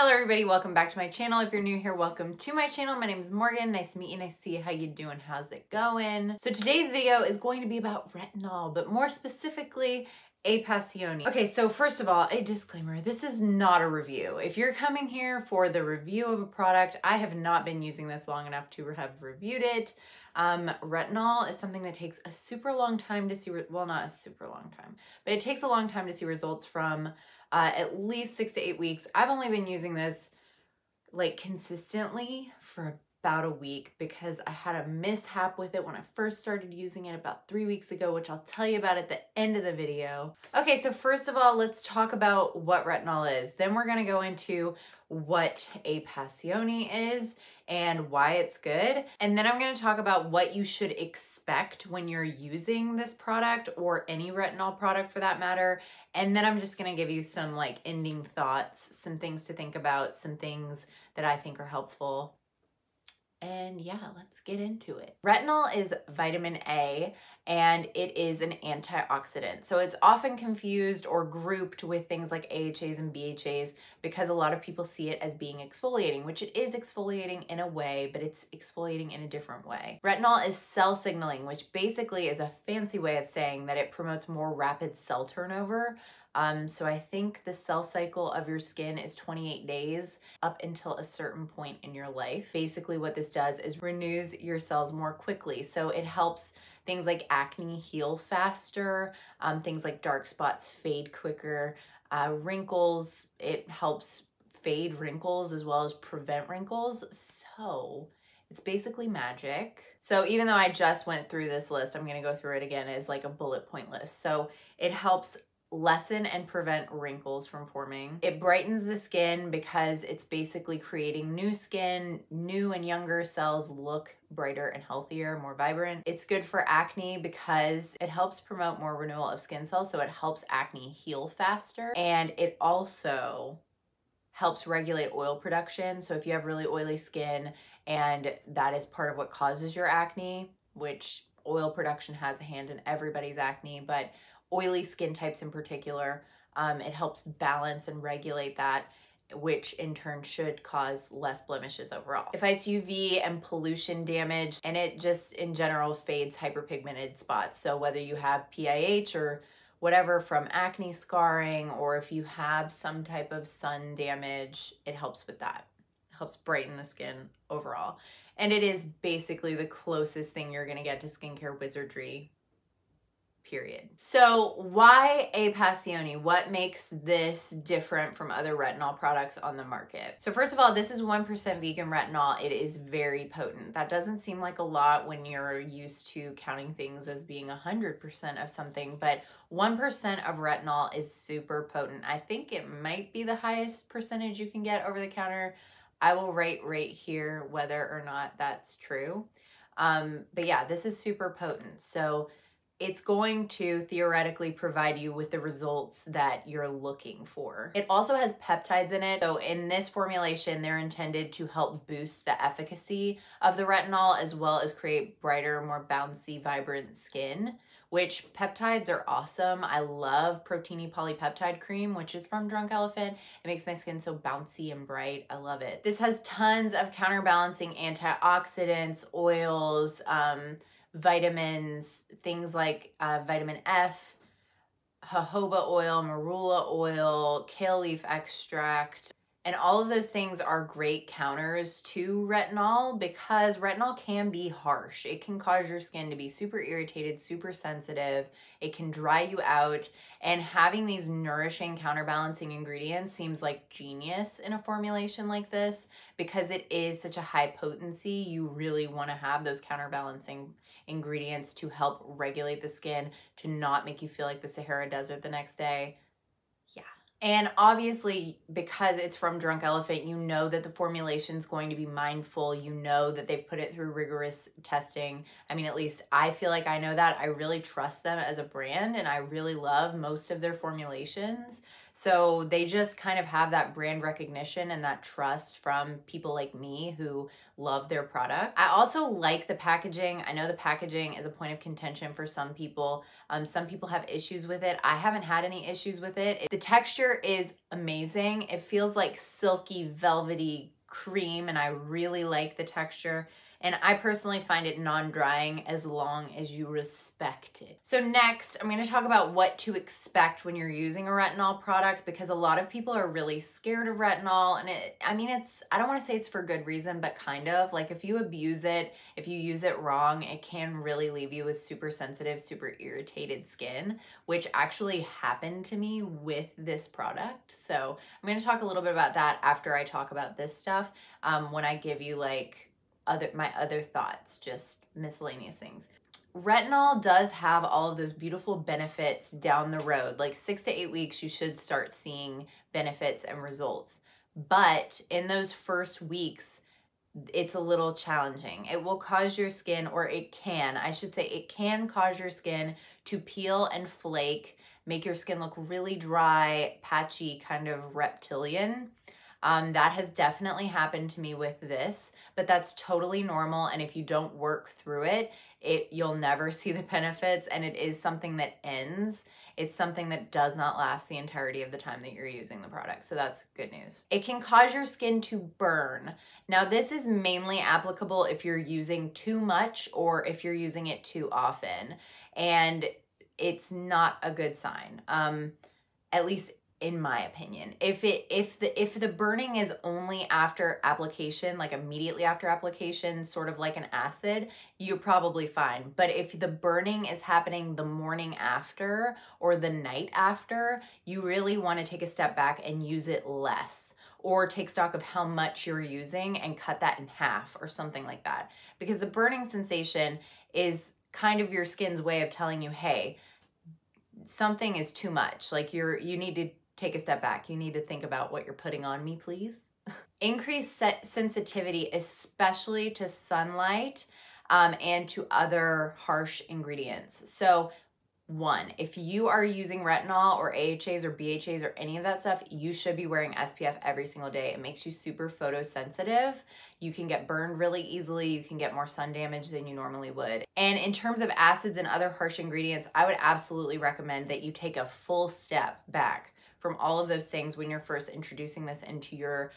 Hello everybody, welcome back to my channel. If you're new here, welcome to my channel. My name is Morgan. Nice to meet you. Nice to see you. How you doing? How's it going? So today's video is going to be about retinol, but more specifically, A-PASSIONI. Okay, so first of all, a disclaimer, this is not a review. If you're coming here for the review of a product, I have not been using this long enough to have reviewed it. Retinol is something that takes a super long time to see, well, not a super long time, but it takes a long time to see results from. At least 6 to 8 weeks. I've only been using this like consistently for about a week because I had a mishap with it when I first started using it about 3 weeks ago, which I'll tell you about at the end of the video. Okay, so first of all, let's talk about what retinol is. Then we're gonna go into what A-PASSIONI is and why it's good. And then I'm gonna talk about what you should expect when you're using this product or any retinol product for that matter. And then I'm just gonna give you some like ending thoughts, some things to think about, some things that I think are helpful. And yeah, let's get into it. Retinol is vitamin A and it is an antioxidant. So it's often confused or grouped with things like AHAs and BHAs because a lot of people see it as being exfoliating, which it is exfoliating in a way, but it's exfoliating in a different way. Retinol is cell signaling, which basically is a fancy way of saying that it promotes more rapid cell turnover. So I think the cell cycle of your skin is 28 days up until a certain point in your life. Basically what this does is renews your cells more quickly. So it helps things like acne heal faster, things like dark spots fade quicker, wrinkles, it helps fade wrinkles as well as prevent wrinkles. So it's basically magic. So even though I just went through this list, I'm gonna go through it again as like a bullet point list. So it helps lessen and prevent wrinkles from forming. It brightens the skin because it's basically creating new skin. New and younger cells look brighter and healthier, more vibrant. It's good for acne because it helps promote more renewal of skin cells, so it helps acne heal faster. And it also helps regulate oil production. So if you have really oily skin and that is part of what causes your acne, which oil production has a hand in everybody's acne, but oily skin types in particular, it helps balance and regulate that, which in turn should cause less blemishes overall. It fights UV and pollution damage, and it just in general fades hyperpigmented spots. So whether you have PIH or whatever from acne scarring, or if you have some type of sun damage, it helps with that. It helps brighten the skin overall. And it is basically the closest thing you're gonna get to skincare wizardry, period. So why A-PASSIONI? What makes this different from other retinol products on the market? So first of all, this is 1% vegan retinol. It is very potent. That doesn't seem like a lot when you're used to counting things as being 100% of something, but 1% of retinol is super potent. I think it might be the highest percentage you can get over the counter. I will write right here whether or not that's true. But yeah, this is super potent. So it's going to theoretically provide you with the results that you're looking for. It also has peptides in it. So in this formulation, they're intended to help boost the efficacy of the retinol as well as create brighter, more bouncy, vibrant skin, which peptides are awesome. I love Proteini Polypeptide Cream, which is from Drunk Elephant. It makes my skin so bouncy and bright. I love it. This has tons of counterbalancing antioxidants, oils, vitamins, things like vitamin F, jojoba oil, marula oil, kale leaf extract, and all of those things are great counters to retinol because retinol can be harsh. It can cause your skin to be super irritated, super sensitive. It can dry you out, and having these nourishing counterbalancing ingredients seems like genius in a formulation like this because it is such a high potency. You really want to have those counterbalancing ingredients to help regulate the skin, to not make you feel like the Sahara Desert the next day. Yeah. And obviously, because it's from Drunk Elephant, you know that the formulation is going to be mindful. You know that they've put it through rigorous testing. I mean, at least I feel like I know that. I really trust them as a brand, and I really love most of their formulations. So they just kind of have that brand recognition and that trust from people like me who love their product. I also like the packaging. I know the packaging is a point of contention for some people. Some people have issues with it. I haven't had any issues with it. The texture is amazing. It feels like silky, velvety cream, and I really like the texture. And I personally find it non-drying as long as you respect it. So next, I'm gonna talk about what to expect when you're using a retinol product, because a lot of people are really scared of retinol. And I don't wanna say it's for good reason, but kind of. Like if you abuse it, if you use it wrong, it can really leave you with super sensitive, super irritated skin, which actually happened to me with this product. So I'm gonna talk a little bit about that after I talk about this stuff, when I give you like my other thoughts, just miscellaneous things. Retinol does have all of those beautiful benefits down the road. Like 6 to 8 weeks, you should start seeing benefits and results. But in those first weeks, it's a little challenging. It will cause your skin, or it can cause your skin to peel and flake, make your skin look really dry, patchy, kind of reptilian. That has definitely happened to me with this, but that's totally normal. And if you don't work through it, you'll never see the benefits, and it is something that ends. It's something that does not last the entirety of the time that you're using the product. So that's good news. It can cause your skin to burn. Now, this is mainly applicable if you're using too much or if you're using it too often, and it's not a good sign. At least in my opinion. If the burning is only after application, like immediately after application, sort of like an acid, you're probably fine. But if the burning is happening the morning after or the night after, you really want to take a step back and use it less, or take stock of how much you're using and cut that in half or something like that. Because the burning sensation is kind of your skin's way of telling you, hey, something is too much. Like you need to take a step back. You need to think about what you're putting on me, please. Increased sensitivity, especially to sunlight and to other harsh ingredients. So one, if you are using retinol or AHAs or BHAs or any of that stuff, you should be wearing SPF every single day. It makes you super photosensitive. You can get burned really easily. You can get more sun damage than you normally would. And in terms of acids and other harsh ingredients, I would absolutely recommend that you take a full step back from all of those things when you're first introducing this into your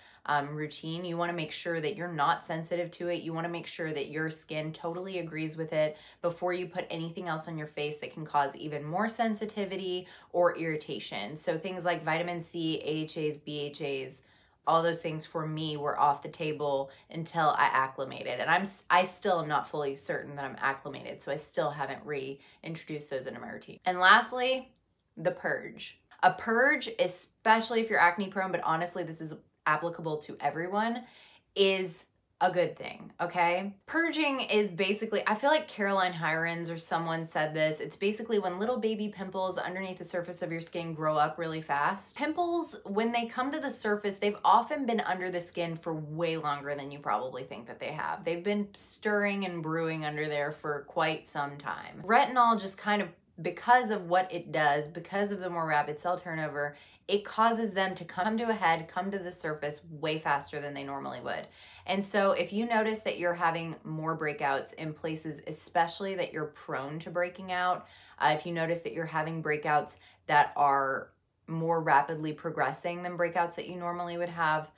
routine. You wanna make sure that you're not sensitive to it. You wanna make sure that your skin totally agrees with it before you put anything else on your face that can cause even more sensitivity or irritation. So things like vitamin C, AHAs, BHAs, all those things for me were off the table until I acclimated. And I still am not fully certain that I'm acclimated, so I still haven't reintroduced those into my routine. And lastly, the purge. A purge, especially if you're acne prone, but honestly, this is applicable to everyone, is a good thing, okay? Purging is basically, I feel like Caroline Hirons or someone said this, it's basically when little baby pimples underneath the surface of your skin grow up really fast. Pimples, when they come to the surface, they've often been under the skin for way longer than you probably think that they have. They've been stirring and brewing under there for quite some time. Retinol just kind of, because of what it does, because of the more rapid cell turnover, it causes them to come to a head, come to the surface way faster than they normally would. And so if you notice that you're having more breakouts in places, especially that you're prone to breaking out, if you notice that you're having breakouts that are more rapidly progressing than breakouts that you normally would have,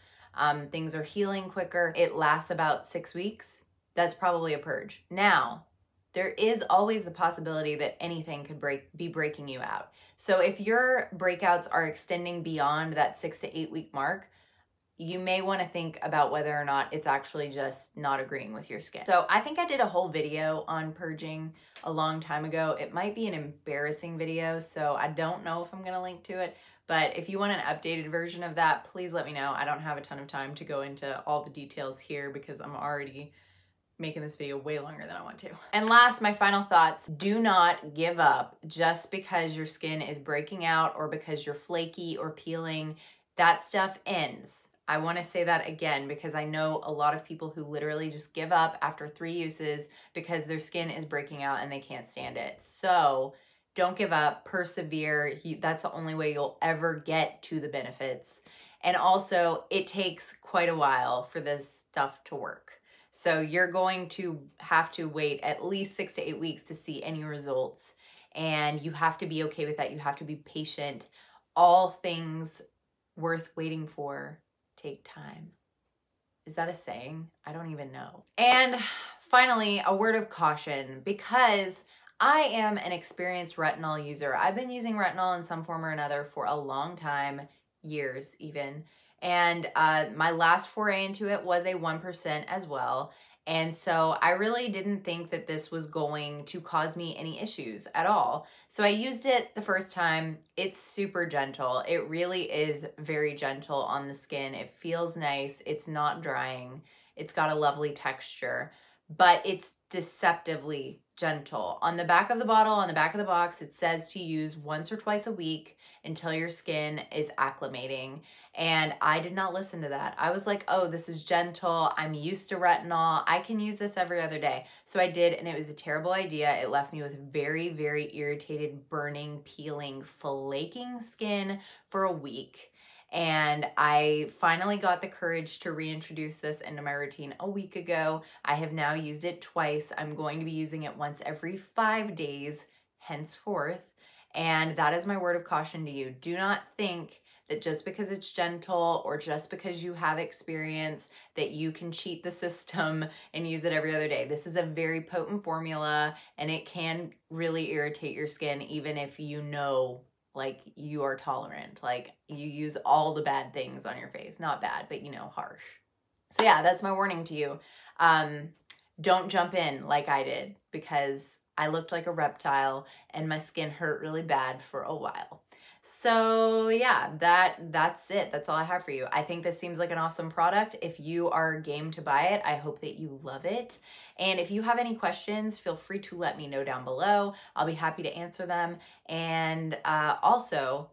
things are healing quicker, it lasts about 6 weeks, that's probably a purge. Now, there is always the possibility that anything could be breaking you out. So if your breakouts are extending beyond that 6 to 8 week mark, you may want to think about whether or not it's actually just not agreeing with your skin. So I think I did a whole video on purging a long time ago. It might be an embarrassing video, so I don't know if I'm going to link to it. But if you want an updated version of that, please let me know. I don't have a ton of time to go into all the details here because I'm already making this video way longer than I want to. And last, my final thoughts, do not give up just because your skin is breaking out or because you're flaky or peeling. That stuff ends. I want to say that again because I know a lot of people who literally just give up after 3 uses because their skin is breaking out and they can't stand it. So Don't give up, persevere. That's the only way you'll ever get to the benefits. And also, it takes quite a while for this stuff to work. So you're going to have to wait at least 6 to 8 weeks to see any results. And you have to be okay with that. You have to be patient. All things worth waiting for take time. Is that a saying? I don't even know. And finally, a word of caution, because I am an experienced retinol user. I've been using retinol in some form or another for a long time, years even. And my last foray into it was a 1% as well. And so I really didn't think that this was going to cause me any issues at all. So I used it the first time. It's super gentle. It really is very gentle on the skin. It feels nice. It's not drying. It's got a lovely texture, but it's deceptively gentle. On the back of the bottle, on the back of the box, it says to use once or twice a week until your skin is acclimating. And I did not listen to that. I was like, oh, this is gentle. I'm used to retinol. I can use this every other day. So I did, and it was a terrible idea. It left me with very, very irritated, burning, peeling, flaking skin for a week. And I finally got the courage to reintroduce this into my routine a week ago. I have now used it twice. I'm going to be using it once every 5 days henceforth. And that is my word of caution to you. Do not think that just because it's gentle or just because you have experience that you can cheat the system and use it every other day. This is a very potent formula, and it can really irritate your skin even if you know, like, you are tolerant. Like, you use all the bad things on your face. Not bad, but, you know, harsh. So yeah, that's my warning to you. Don't jump in like I did, because I looked like a reptile and my skin hurt really bad for a while. So yeah, that's it. That's all I have for you. I think this seems like an awesome product. If you are game to buy it, I hope that you love it. And if you have any questions, feel free to let me know down below. I'll be happy to answer them. And also,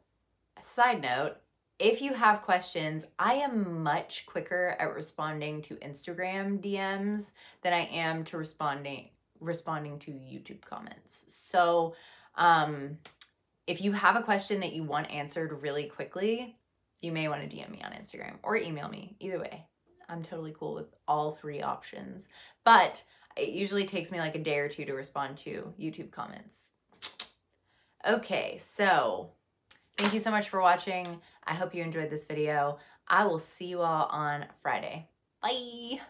side note, if you have questions, I am much quicker at responding to Instagram DMs than I am to responding to YouTube comments. So if you have a question that you want answered really quickly, you may want to DM me on Instagram or email me. Either way, I'm totally cool with all 3 options. But it usually takes me like a day or 2 to respond to YouTube comments. Okay, so thank you so much for watching. I hope you enjoyed this video. I will see you all on Friday. Bye.